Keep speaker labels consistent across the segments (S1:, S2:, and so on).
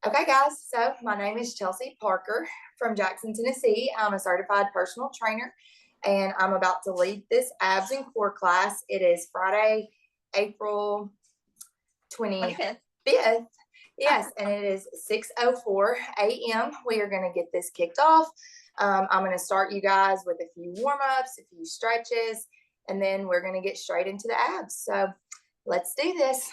S1: Okay, guys, so my name is Chelsea Parker from Jackson, Tennessee. I'm a certified personal trainer, and I'm about to lead this abs and core class. It is Friday, April 25th. Yes, and it is 6:04 a.m. We are going to get this kicked off. I'm going to start you guys with a few warm-ups, a few stretches, and then we're going to get straight into the abs. So let's do this.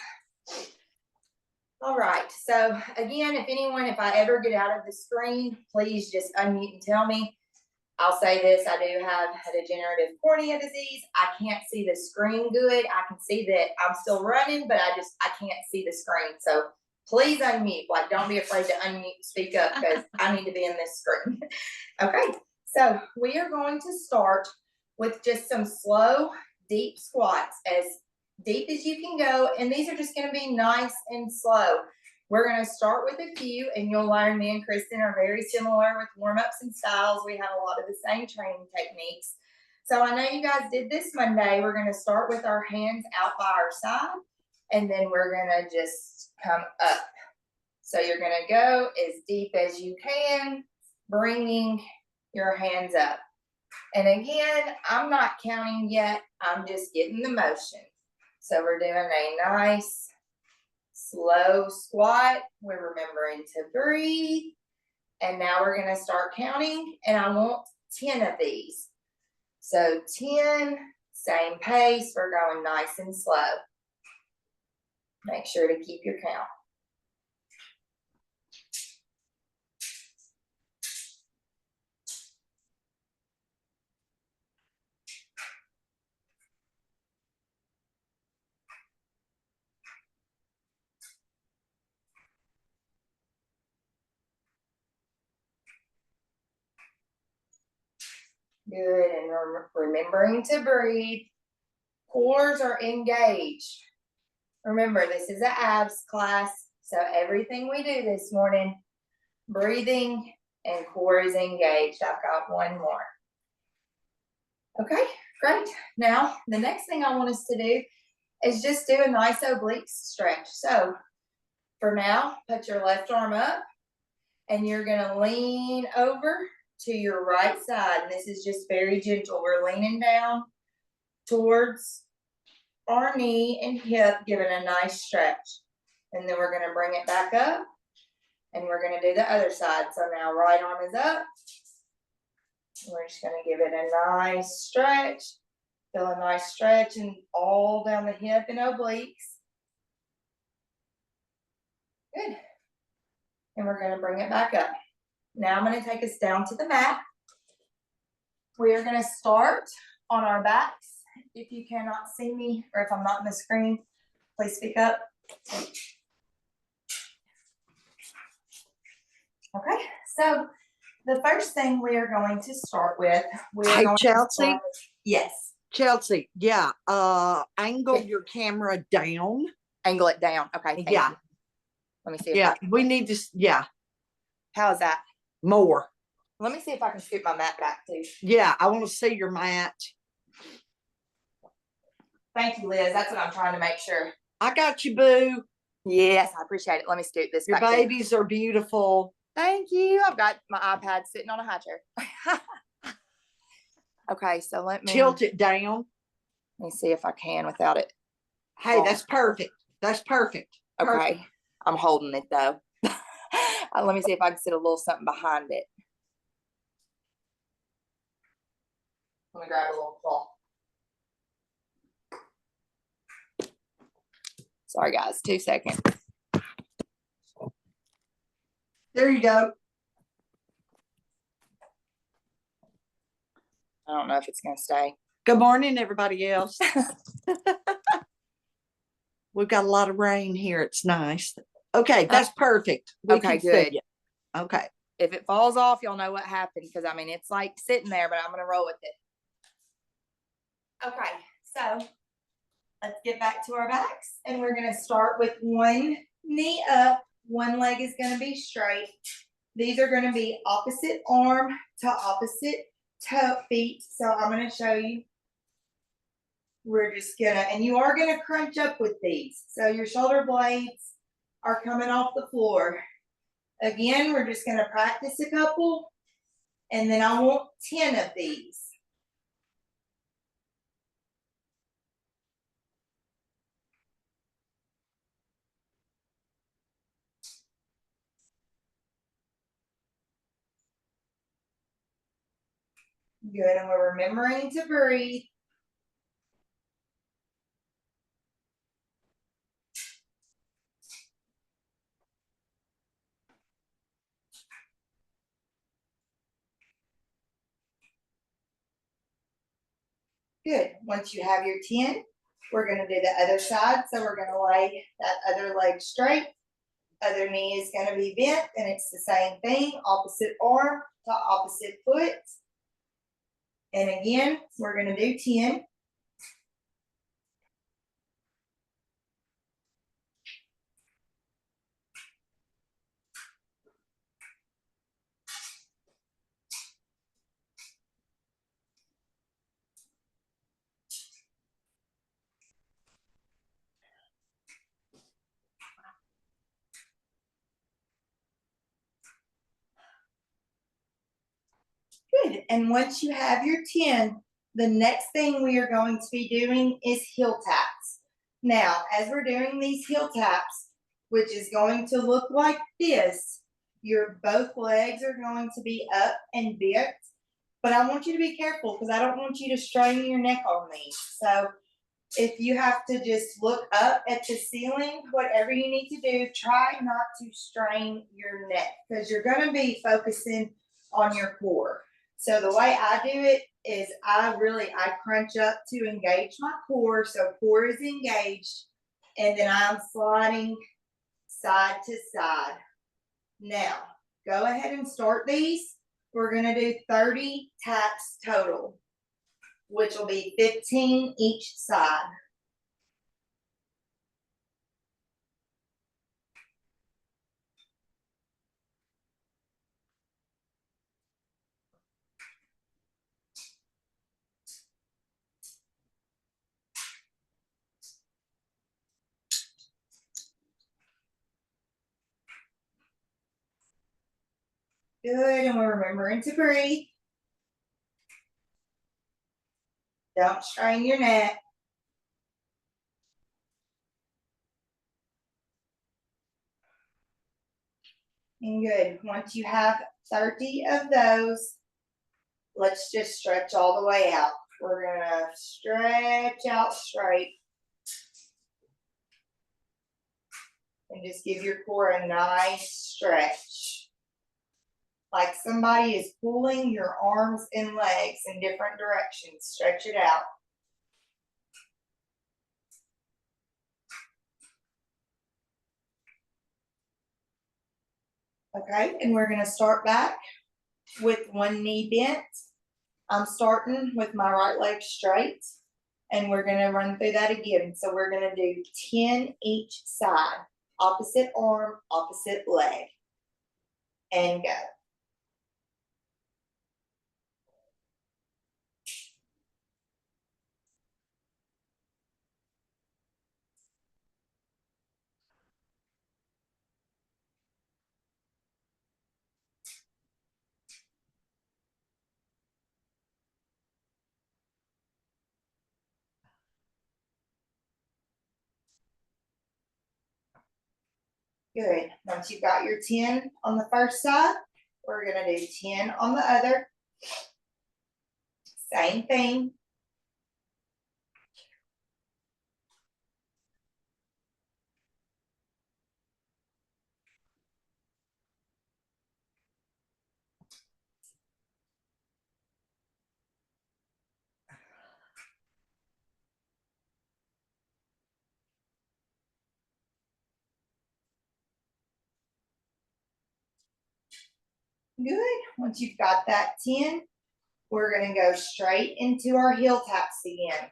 S1: All right, so again, if I ever get out of the screen, please just unmute and tell me. I'll say this, I do have a degenerative cornea disease. I can't see the screen good. I can see that I'm still running, but I can't see the screen. So please unmute, like don't be afraid to unmute and speak up because I need to be in this screen. Okay, so we are going to start with just some slow, deep squats, as deep as you can go, and these are just going to be nice and slow. We're going to start with a few, and you'll learn me and Kristen are very similar with warm-ups and styles. We have a lot of the same training techniques. So I know you guys did this Monday. We're going to start with our hands out by our side, and then we're going to just come up. So you're going to go as deep as you can, bringing your hands up. And again, I'm not counting yet. I'm just getting the motion. So we're doing a nice slow squat. We're remembering to breathe. And now we're going to start counting. And I want 10 of these. So 10, same pace. We're going nice and slow. Make sure to keep your count. Good, and remembering to breathe. Cores are engaged. Remember, this is an abs class, so everything we do this morning, breathing and core is engaged. I've got one more. Okay, great. Now, the next thing I want us to do is just do a nice oblique stretch. So, for now, put your left arm up, and you're going to lean over to your right side. And this is just very gentle. We're leaning down towards our knee and hip, giving a nice stretch. And then we're going to bring it back up, and we're going to do the other side. So now right arm is up. We're just going to give it a nice stretch. Feel a nice stretch and all down the hip and obliques. Good. And we're going to bring it back up. Now I'm going to take us down to the mat. We are going to start on our backs. If you cannot see me, or if I'm not in the screen, please speak up. Okay, so the first thing we are going to start with,
S2: Hey, Chelsea.
S1: Yes.
S2: Chelsea, yeah. Angle your camera down.
S1: Angle it down. Okay.
S2: Yeah.
S1: You. Let me see.
S2: Yeah, we need to. Yeah.
S1: How is that?
S2: More.
S1: Let me see if I can scoot my mat back too.
S2: Yeah, I want to see your mat.
S1: Thank you, Liz. That's what I'm trying to make sure.
S2: I got you, boo.
S1: Yes, I appreciate it. Let me scoot this
S2: your
S1: back.
S2: Your babies are beautiful.
S1: Thank you. I've got my iPad sitting on a high chair. Okay, so let me
S2: tilt it down.
S1: Let me see if I can without it.
S2: Hey, that's perfect. That's perfect.
S1: Okay,
S2: perfect.
S1: I'm holding it though. Let me see if I can sit a little something behind it. Let me grab a little cloth. Sorry, guys. 2 seconds.
S2: There you go.
S1: I don't know if it's going to stay.
S2: Good morning, everybody else. We've got a lot of rain here. It's nice. Okay, that's perfect.
S1: Okay, good.
S2: Okay.
S1: If it falls off, y'all know what happened, because, I mean, it's like sitting there, but I'm going to roll with it. Okay, so let's get back to our backs, and we're going to start with one knee up. One leg is going to be straight. These are going to be opposite arm to opposite toe feet. So I'm going to show you. We're just going to, and you are going to crunch up with these. So your shoulder blades are coming off the floor. Again, we're just gonna practice a couple, and then I want 10 of these. Good, and we're remembering to breathe. Good, once you have your 10, we're gonna do the other side. So we're gonna lay that other leg straight. Other knee is gonna be bent, and it's the same thing, opposite arm to opposite foot. And again, we're gonna do 10. Good, and once you have your 10, the next thing we are going to be doing is heel taps. Now, as we're doing these heel taps, which is going to look like this, your both legs are going to be up and bent, but I want you to be careful because I don't want you to strain your neck on these. So if you have to just look up at the ceiling, whatever you need to do, try not to strain your neck because you're going to be focusing on your core. So the way I do it is I crunch up to engage my core. So core is engaged, and then I'm sliding side to side. Now, go ahead and start these. We're going to do 30 taps total, which will be 15 each side. Good, and we're remembering to breathe. Don't strain your neck. And good, once you have 30 of those, let's just stretch all the way out. We're gonna stretch out straight. And just give your core a nice stretch. Like somebody is pulling your arms and legs in different directions. Stretch it out. Okay, and we're gonna start back with one knee bent. I'm starting with my right leg straight, and we're gonna run through that again. So we're gonna do 10 each side, opposite arm, opposite leg, and go. Good. Once you've got your 10 on the first side, we're gonna do 10 on the other. Same thing. Good. Once you've got that 10, we're gonna go straight into our heel taps again.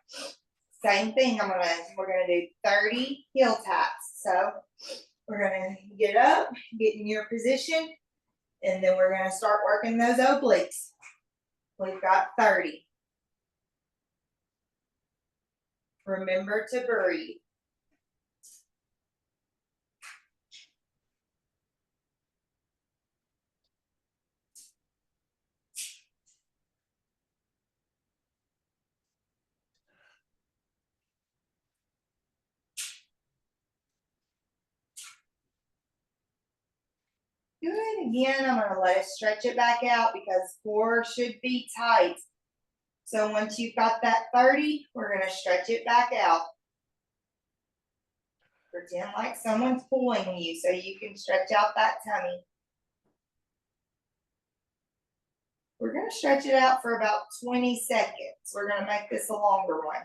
S1: Same thing. We're gonna do 30 heel taps. So we're gonna get up, get in your position, and then we're gonna start working those obliques. We've got 30. Remember to breathe. again, I'm gonna let it stretch it back out because core should be tight. So once you've got that 30, we're gonna stretch it back out. Pretend like someone's pulling you so you can stretch out that tummy. We're gonna stretch it out for about 20 seconds. We're gonna make this a longer one.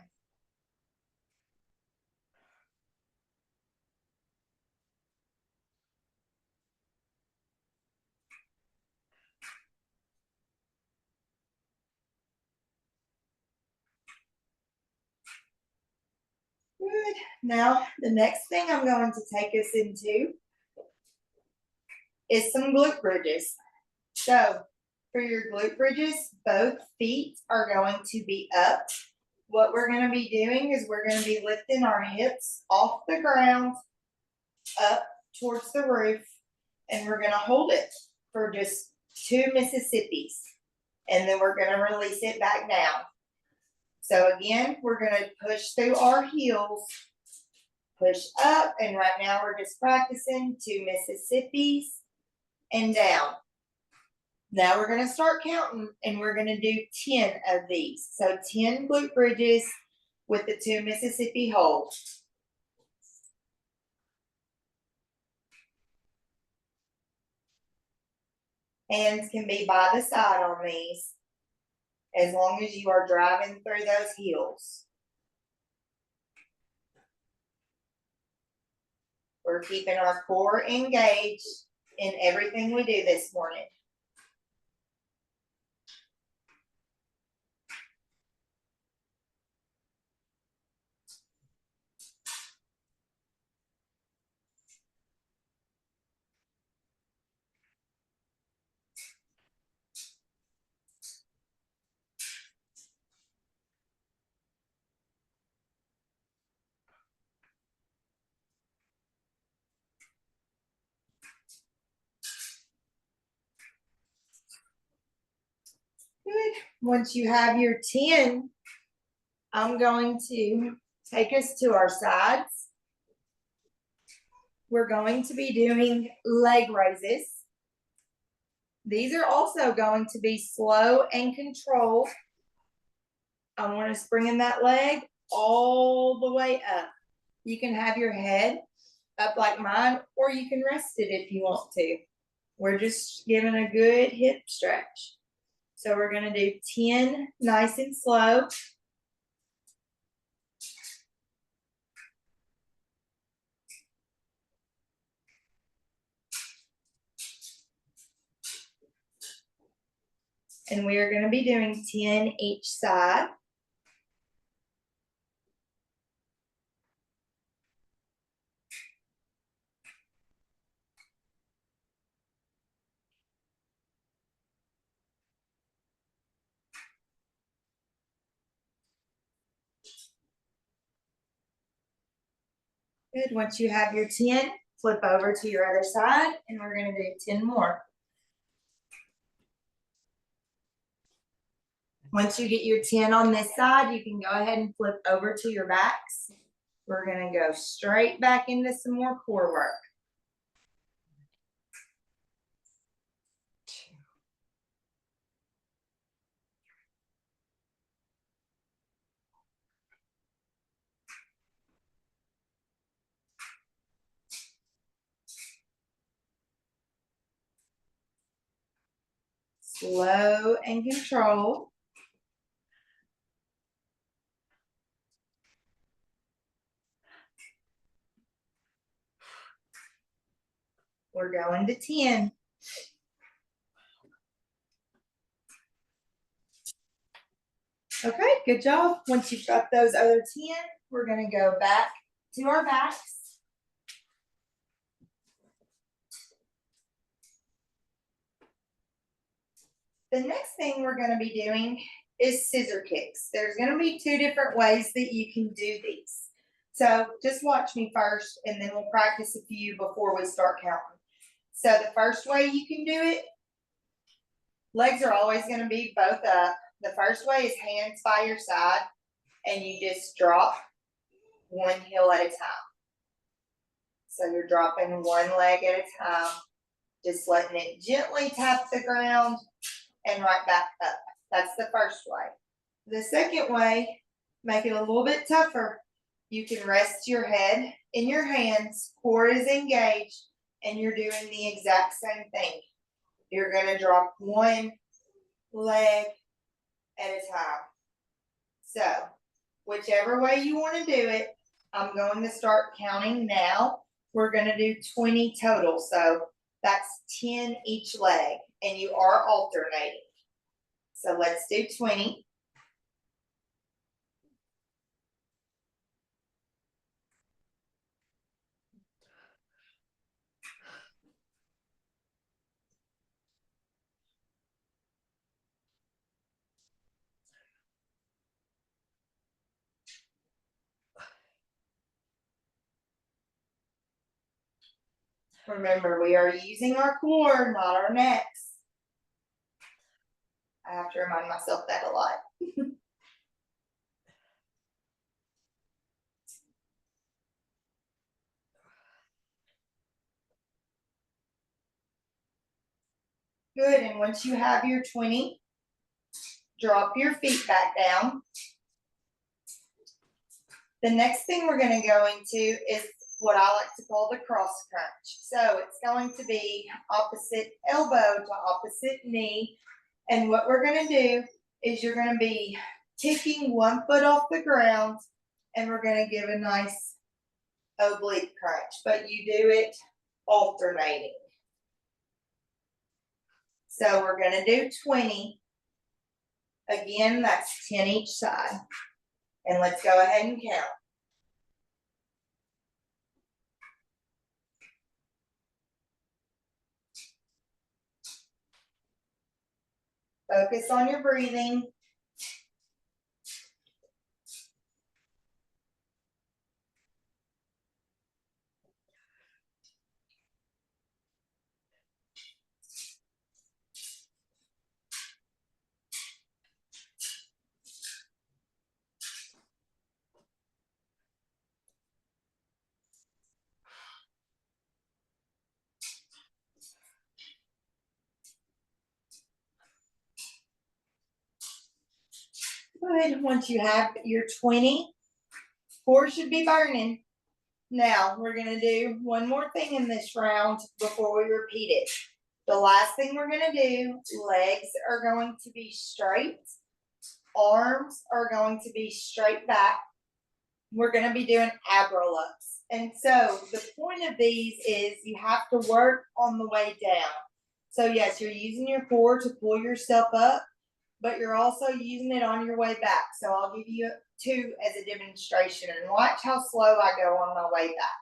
S1: Good. Now, the next thing I'm going to take us into is some glute bridges. So, for your glute bridges, both feet are going to be up. What we're going to be doing is we're going to be lifting our hips off the ground up towards the roof, and we're going to hold it for just 2 Mississippis, and then we're going to release it back down. So again, we're going to push through our heels, push up, and right now we're just practicing 2 Mississippis and down. Now we're going to start counting, and we're going to do 10 of these. So 10 glute bridges with the 2 Mississippi holds. Hands can be by the side on these, as long as you are driving through those heels. We're keeping our core engaged in everything we do this morning. Good. Once you have your 10, I'm going to take us to our sides. We're going to be doing leg raises. These are also going to be slow and controlled. I want us bringing that leg all the way up. You can have your head up like mine, or you can rest it if you want to. We're just giving a good hip stretch. So we're going to do 10 nice and slow. And we are going to be doing 10 each side. Good. Once you have your 10, flip over to your other side, and we're going to do 10 more. Once you get your 10 on this side, you can go ahead and flip over to your backs. We're going to go straight back into some more core work. Slow and controlled. We're going to 10. Okay, good job. Once you've got those other 10, we're going to go back to our backs. The next thing we're going to be doing is scissor kicks. There's going to be 2 different ways that you can do these. So just watch me first, and then we'll practice a few before we start counting. So the first way you can do it, legs are always going to be both up. The first way is hands by your side, and you just drop one heel at a time. So you're dropping one leg at a time, just letting it gently tap the ground and right back up. That's the first way. The second way, make it a little bit tougher. You can rest your head in your hands, core is engaged, and you're doing the exact same thing. You're gonna drop one leg at a time. So, whichever way you wanna do it, I'm going to start counting now. We're gonna do 20 total, so that's 10 each leg, and you are alternating. So let's do 20. Remember, we are using our core, not our necks. I have to remind myself that a lot. Good, and once you have your 20, drop your feet back down. The next thing we're gonna go into is what I like to call the cross crunch. So it's going to be opposite elbow to opposite knee. And what we're gonna do is you're gonna be kicking one foot off the ground and we're gonna give a nice oblique crunch, but you do it alternating. So we're gonna do 20. Again, that's 10 each side. And let's go ahead and count. Focus on your breathing. Good. Once you have your 20, core should be burning. Now we're gonna do one more thing in this round before we repeat it. The last thing we're gonna do, legs are going to be straight, arms are going to be straight back. We're gonna be doing ab roll-ups. And so the point of these is you have to work on the way down. So yes, you're using your core to pull yourself up, but you're also using it on your way back. So I'll give you two as a demonstration and watch how slow I go on my way back.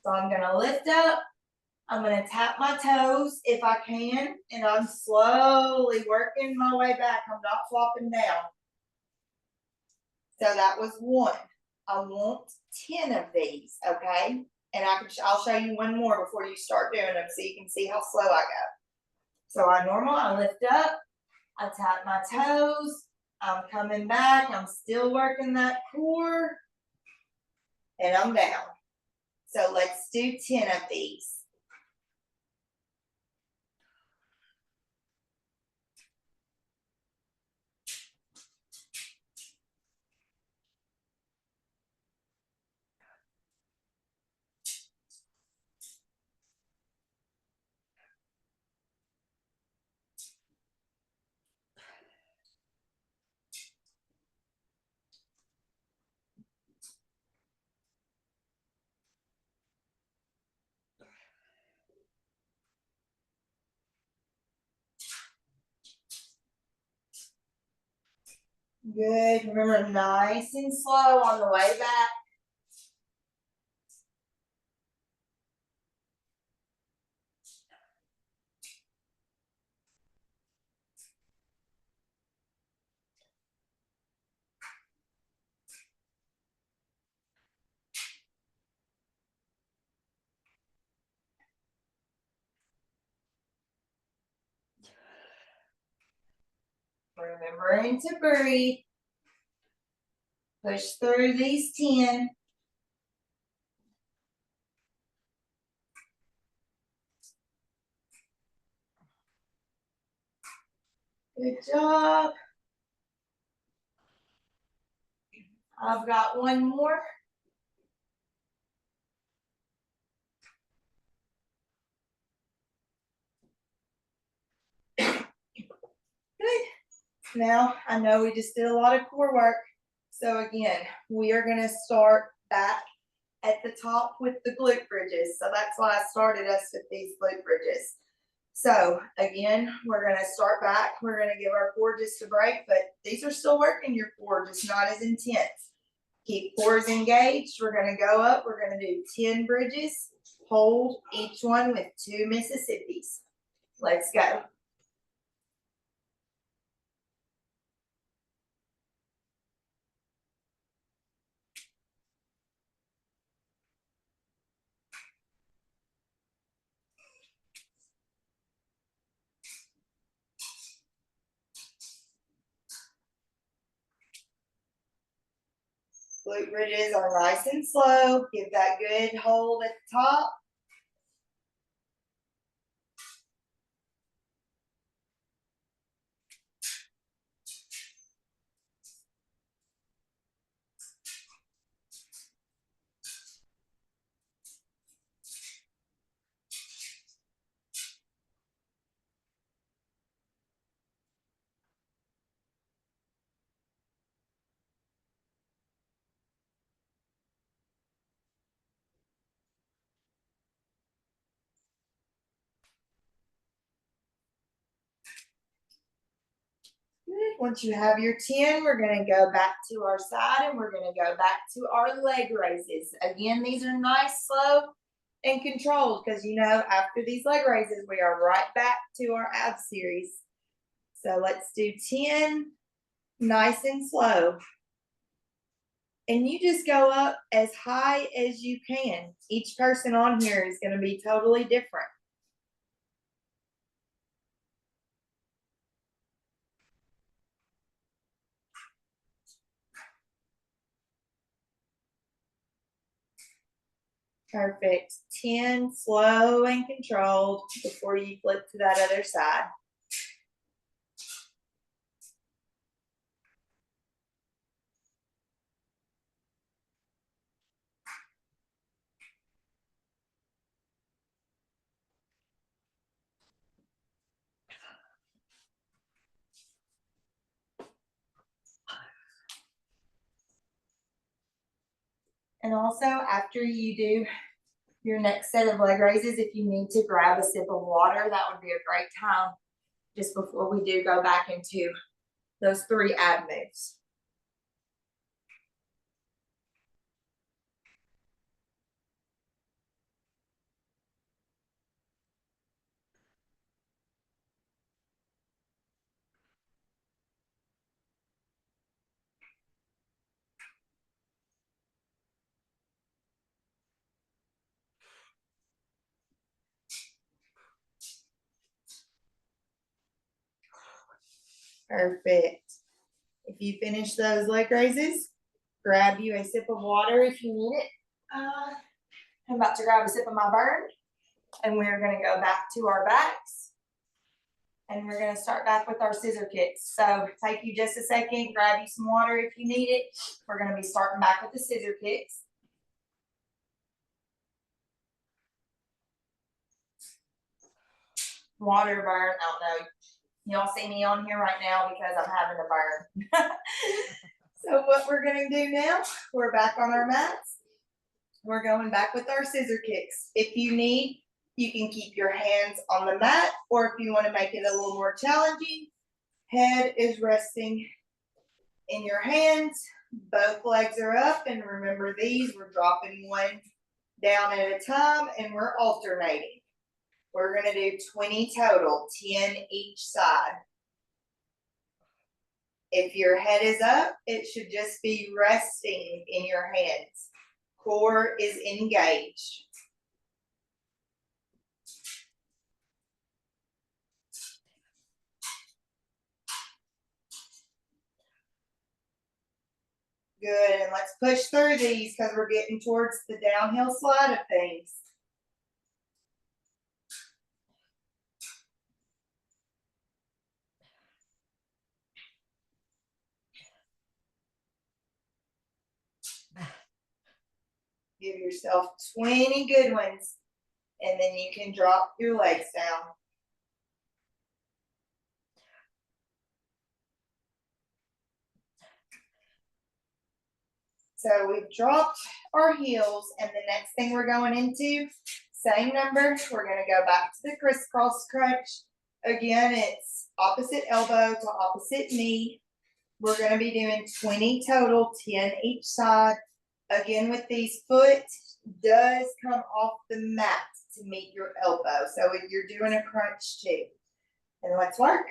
S1: So I'm gonna lift up, I'm gonna tap my toes if I can, and I'm slowly working my way back. I'm not flopping down. So that was one. I want 10 of these, okay? And I'll show you one more before you start doing them so you can see how slow I go. So I lift up, I tap my toes, I'm coming back, I'm still working that core, and I'm down. So let's do 10 of these. Good. Remember, nice and slow on the way back. Remembering to breathe. Push through these 10. Good job. I've got one more. Good. Now, I know we just did a lot of core work. So again, we are gonna start back at the top with the glute bridges. So that's why I started us with these glute bridges. So again, we're gonna start back. We're gonna give our core just a break, but these are still working your core, just not as intense. Keep cores engaged. We're gonna go up. We're gonna do 10 bridges. Hold each one with 2 Mississippis. Let's go. Glute bridges are nice and slow. Give that good hold at the top. Good. Once you have your 10, we're going to go back to our side and we're going to go back to our leg raises. Again, these are nice, slow, and controlled because you know after these leg raises, we are right back to our ab series. So let's do 10, nice and slow. And you just go up as high as you can. Each person on here is going to be totally different. Perfect. 10, slow and controlled before you flip to that other side. And also, after you do your next set of leg raises, if you need to grab a sip of water, that would be a great time just before we do go back into those 3 ab moves. Perfect. If you finish those leg raises, grab you a sip of water if you need it. I'm about to grab a sip of my burn, and we're going to go back to our backs. And we're going to start back with our scissor kicks. So take you just a second, grab you some water if you need it. We're going to be starting back with the scissor kicks. Water burn, I don't know. Y'all see me on here right now because I'm having a burn. So what we're going to do now, we're back on our mats. We're going back with our scissor kicks. If you need, you can keep your hands on the mat, or if you want to make it a little more challenging, head is resting in your hands. Both legs are up, and remember these, we're dropping one down at a time, and we're alternating. We're going to do 20 total, 10 each side. If your head is up, it should just be resting in your hands. Core is engaged. Good, and let's push through these because we're getting towards the downhill slide of things. Give yourself 20 good ones, and then you can drop your legs down. So we've dropped our heels, and the next thing we're going into, same number, we're gonna go back to the crisscross crunch. Again, it's opposite elbow to opposite knee. We're gonna be doing 20 total, 10 each side. Again, with these, foot does come off the mat to meet your elbow. So you're doing a crunch too. And let's work.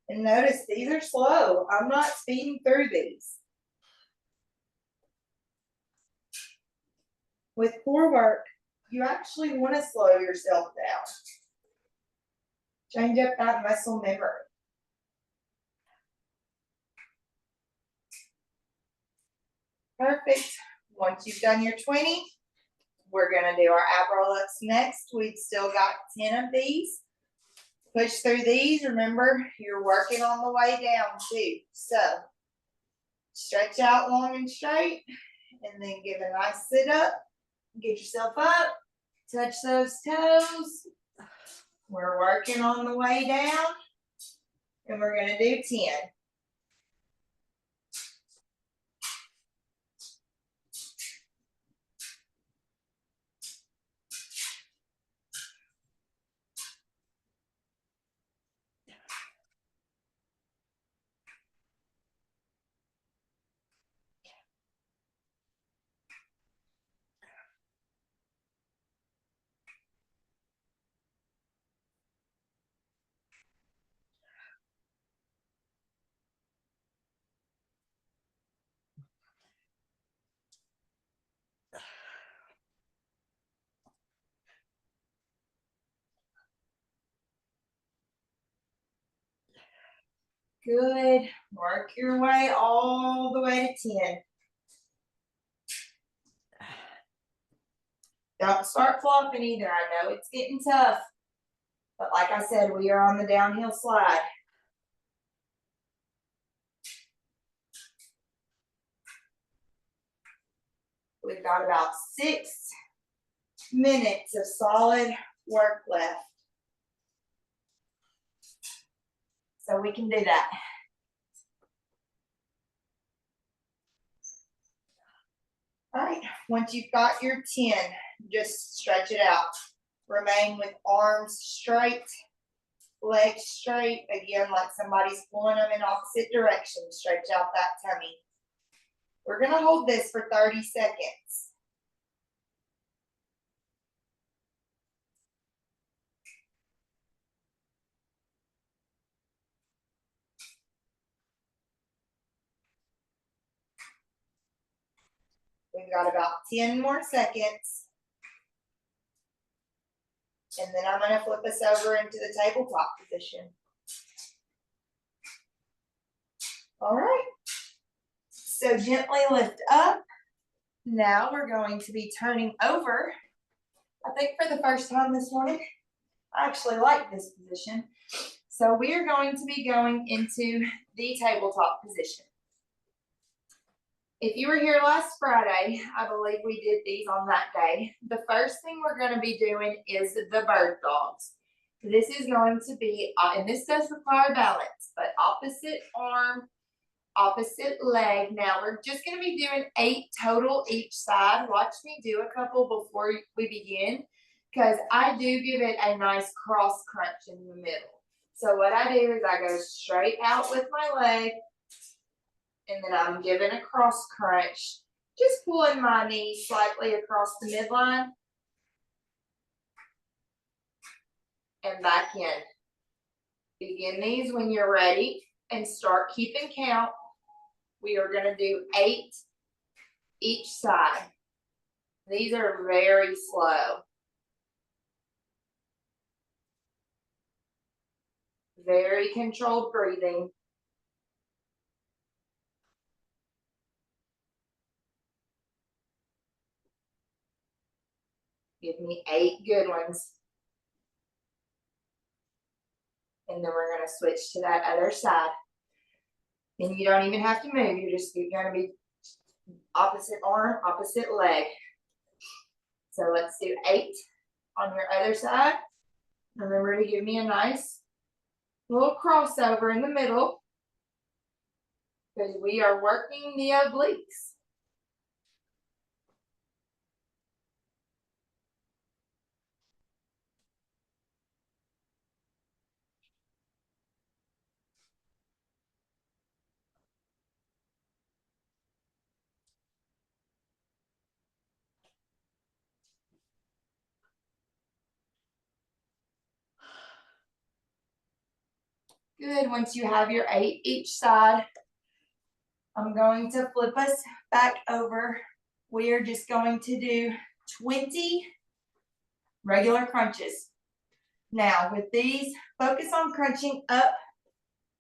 S1: And notice these are slow. I'm not speeding through these. With core work, you actually want to slow yourself down. Change up that muscle memory. Perfect. Once you've done your 20, we're gonna do our ab roll-ups next. We've still got 10 of these. Push through these. Remember, you're working on the way down too. So stretch out long and straight, and then give a nice sit up. Get yourself up, touch those toes. We're working on the way down, and we're gonna do 10. Good. Work your way all the way to 10. Don't start flopping either. I know it's getting tough, but like I said, we are on the downhill slide. We've got about 6 minutes of solid work left. So we can do that. All right, once you've got your 10, just stretch it out. Remain with arms straight, legs straight, again, like somebody's pulling them in opposite directions. Stretch out that tummy. We're gonna hold this for 30 seconds. We've got about 10 more seconds. And then I'm gonna flip us over into the tabletop position. All right. So gently lift up. Now we're going to be turning over. I think for the first time this morning, I actually like this position. So we are going to be going into the tabletop position. If you were here last Friday, I believe we did these on that day. The first thing we're going to be doing is the bird dogs. This is going to be, and this does require balance, but opposite arm, opposite leg. Now we're just going to be doing 8 total each side. Watch me do a couple before we begin, because I do give it a nice cross crunch in the middle. So what I do is I go straight out with my leg, and then I'm giving a cross crunch, just pulling my knee slightly across the midline and back in. Begin these when you're ready and start keeping count. We are going to do 8 each side. These are very slow. Very controlled breathing. Give me 8 good ones. And then we're gonna switch to that other side. And you don't even have to move, you're gonna be opposite arm, opposite leg. So let's do 8 on your other side. Remember to give me a nice little crossover in the middle, because we are working the obliques. Good. Once you have your 8 each side, I'm going to flip us back over. We are just going to do 20 regular crunches. Now with these, focus on crunching up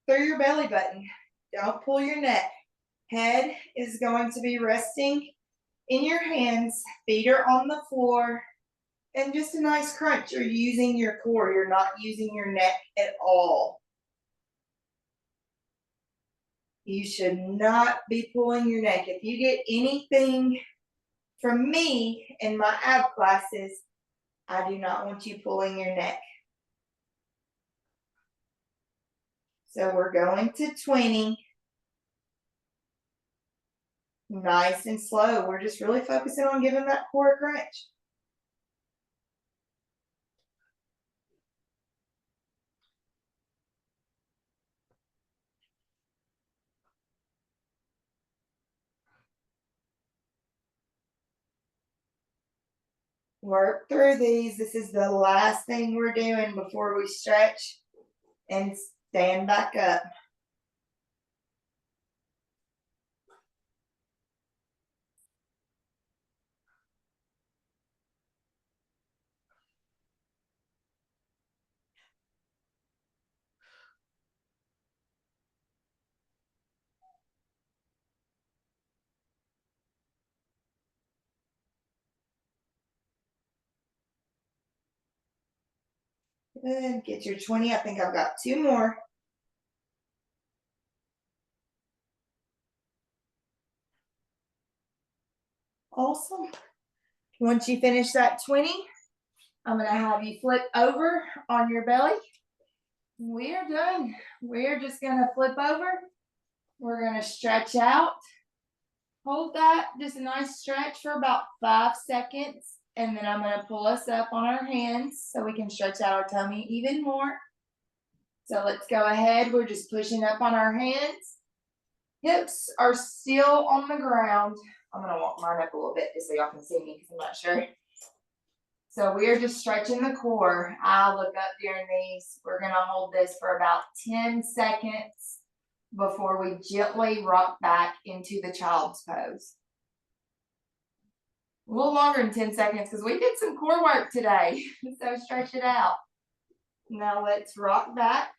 S1: through your belly button. Don't pull your neck. Head is going to be resting in your hands, feet are on the floor, and just a nice crunch. You're using your core, you're not using your neck at all. You should not be pulling your neck. If you get anything from me in my ab classes, I do not want you pulling your neck. So we're going to 20. Nice and slow. We're just really focusing on giving that core a crunch. Work through these. This is the last thing we're doing before we stretch and stand back up. Good. Get your 20. I think I've got 2 more. Awesome. Once you finish that 20, I'm going to have you flip over on your belly. We are done. We're just going to flip over. We're going to stretch out. Hold that, just a nice stretch for about 5 seconds. And then I'm going to pull us up on our hands so we can stretch out our tummy even more. So let's go ahead. We're just pushing up on our hands. Hips are still on the ground. I'm going to walk mine up a little bit just so y'all can see me because I'm not sure. So we're just stretching the core. I'll look up during these. We're going to hold this for about 10 seconds before we gently rock back into the child's pose. A little longer than 10 seconds because we did some core work today. So stretch it out. Now let's rock back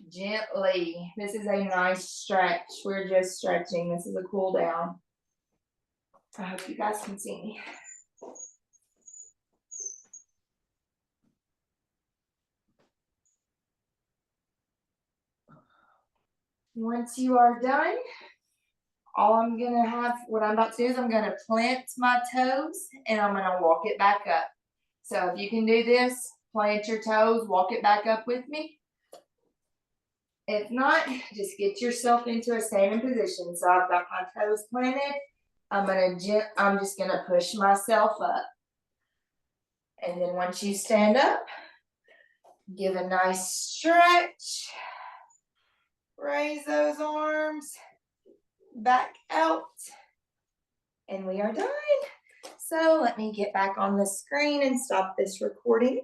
S1: gently. This is a nice stretch. We're just stretching. This is a cool down. I hope you guys can see me. Once you are done, what I'm about to do is I'm gonna plant my toes and I'm gonna walk it back up. So if you can do this, plant your toes, walk it back up with me. If not, just get yourself into a standing position. So I've got my toes planted. I'm just gonna push myself up. And then once you stand up, give a nice stretch. Raise those arms back out. And we are done. So let me get back on the screen and stop this recording.